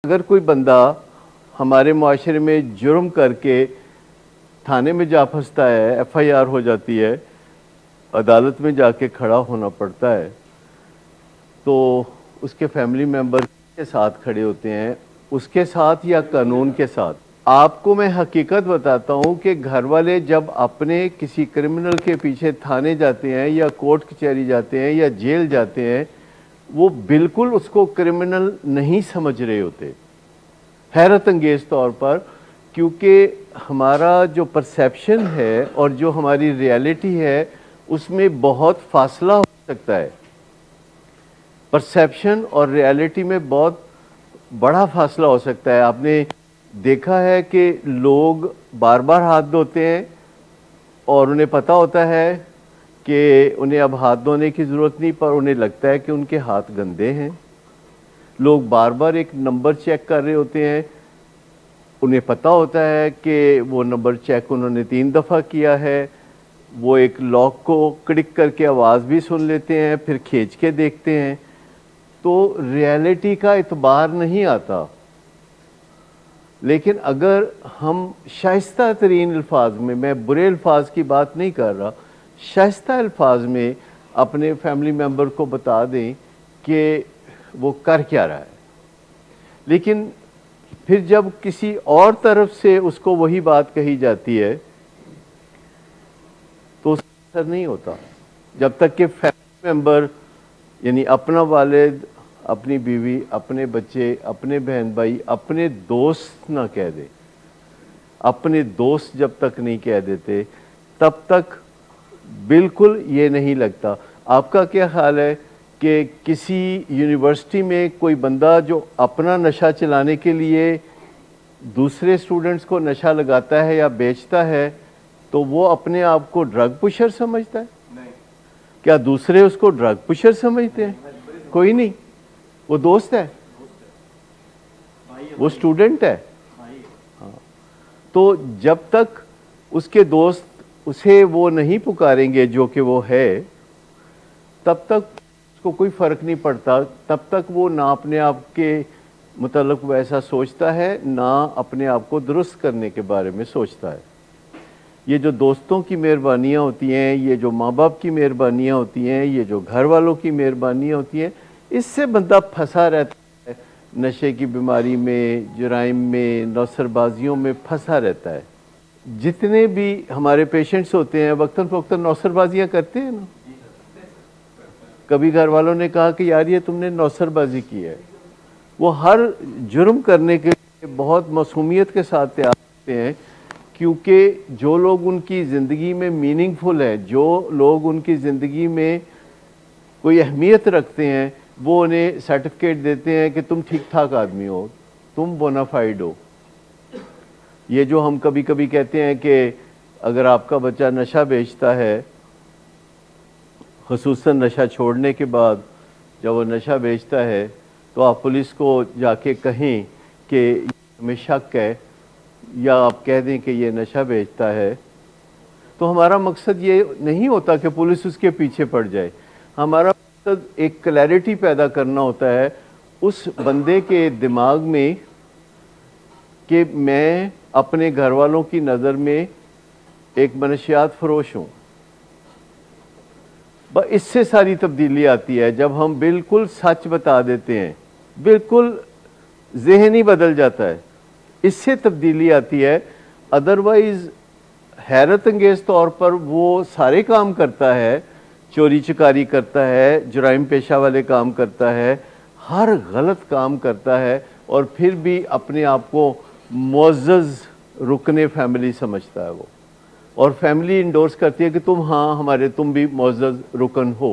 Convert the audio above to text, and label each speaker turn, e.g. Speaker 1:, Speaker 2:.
Speaker 1: अगर कोई बंदा हमारे मुआशरे में जुर्म करके थाने में जा फंसता है, एफआईआर हो जाती है, अदालत में जाके खड़ा होना पड़ता है, तो उसके फैमिली मेंबर के साथ खड़े होते हैं, उसके साथ या कानून के साथ। आपको मैं हकीकत बताता हूं कि घर वाले जब अपने किसी क्रिमिनल के पीछे थाने जाते हैं या कोर्ट कचहरी जाते हैं या जेल जाते हैं, वो बिल्कुल उसको क्रिमिनल नहीं समझ रहे होते, हैरत अंगेज तौर पर, क्योंकि हमारा जो परसेप्शन है और जो हमारी रियलिटी है उसमें बहुत फासला हो सकता है। परसेप्शन और रियलिटी में बहुत बड़ा फासला हो सकता है। आपने देखा है कि लोग बार बार हाथ धोते हैं और उन्हें पता होता है कि उन्हें अब हाथ धोने की ज़रूरत नहीं, पर उन्हें लगता है कि उनके हाथ गंदे हैं। लोग बार बार एक नंबर चेक कर रहे होते हैं, उन्हें पता होता है कि वो नंबर चेक उन्होंने 3 दफ़ा किया है। वो एक लॉक को क्लिक करके आवाज़ भी सुन लेते हैं, फिर खींच के देखते हैं, तो रियलिटी का इतबार नहीं आता। लेकिन अगर हम शाइस्ता तरीन अल्फाज में, मैं बुरे अल्फाज की बात नहीं कर रहा, शाइस्ता अल्फाज में अपने फैमिली मेम्बर को बता दें कि वो कर क्या रहा है, लेकिन फिर जब किसी और तरफ से उसको वही बात कही जाती है तो उसका असर नहीं होता, जब तक कि फैमिली मेम्बर यानी अपना वालिद, अपनी बीवी, अपने बच्चे, अपने बहन भाई, अपने दोस्त ना कह दे। अपने दोस्त जब तक नहीं कह देते तब तक बिल्कुल ये नहीं लगता। आपका क्या ख्याल है कि किसी यूनिवर्सिटी में कोई बंदा जो अपना नशा चलाने के लिए दूसरे स्टूडेंट्स को नशा लगाता है या बेचता है, तो वो अपने आप को ड्रग पुशर समझता है? नहीं। क्या दूसरे उसको ड्रग पुशर समझते हैं? कोई नहीं, वो दोस्त है, वो स्टूडेंट है। हाँ, तो जब तक उसके दोस्त उसे वो नहीं पुकारेंगे जो कि वो है, तब तक उसको कोई फ़र्क नहीं पड़ता। तब तक वो ना अपने आप के मुताल्लिक़ वैसा सोचता है, ना अपने आप को दुरुस्त करने के बारे में सोचता है। ये जो दोस्तों की मेहरबानियाँ होती हैं, ये जो माँ बाप की मेहरबानियाँ होती हैं, ये जो घर वालों की मेहरबानियाँ होती हैं, इससे बंदा फंसा रहता है, नशे की बीमारी में, जुराइम में, नौसरबाजियों में फंसा रहता है। जितने भी हमारे पेशेंट्स होते हैं वक्तन फ़वक्तन नौसरबाजियाँ करते हैं ना। कभी घर वालों ने कहा कि यार ये तुमने नौसरबाजी की है। वो हर जुर्म करने के लिए बहुत मासूमियत के साथ तैयार होते हैं, क्योंकि जो लोग उनकी ज़िंदगी में मीनिंगफुल है, जो लोग उनकी ज़िंदगी में कोई अहमियत रखते हैं, वो उन्हें सर्टिफिकेट देते हैं कि तुम ठीक ठाक आदमी हो, तुम बोनाफाइड हो। ये जो हम कभी कभी कहते हैं कि अगर आपका बच्चा नशा बेचता है, ख़ुसूसन नशा छोड़ने के बाद जब वो नशा बेचता है, तो आप पुलिस को जाके कहें कि हमें शक है, या आप कह दें कि ये नशा बेचता है, तो हमारा मकसद ये नहीं होता कि पुलिस उसके पीछे पड़ जाए। हमारा मकसद एक क्लैरिटी पैदा करना होता है उस बंदे के दिमाग में कि मैं अपने घर वालों की नज़र में एक मनशियात फरोश हूँ। बस इससे सारी तब्दीली आती है जब हम बिल्कुल सच बता देते हैं, बिल्कुल ज़हन ही बदल जाता है, इससे तब्दीली आती है। अदरवाइज़ हैरत अंगेज़ तौर पर वो सारे काम करता है, चोरी चकारी करता है, जुराइम पेशा वाले काम करता है, हर गलत काम करता है, और फिर भी अपने आप को मुअज़्ज़ज़ रुकने फैमिली समझता है वो, और फैमिली इंडोर्स करती है कि तुम हाँ हमारे, तुम भी मुअज़्ज़ज़ रुकन हो।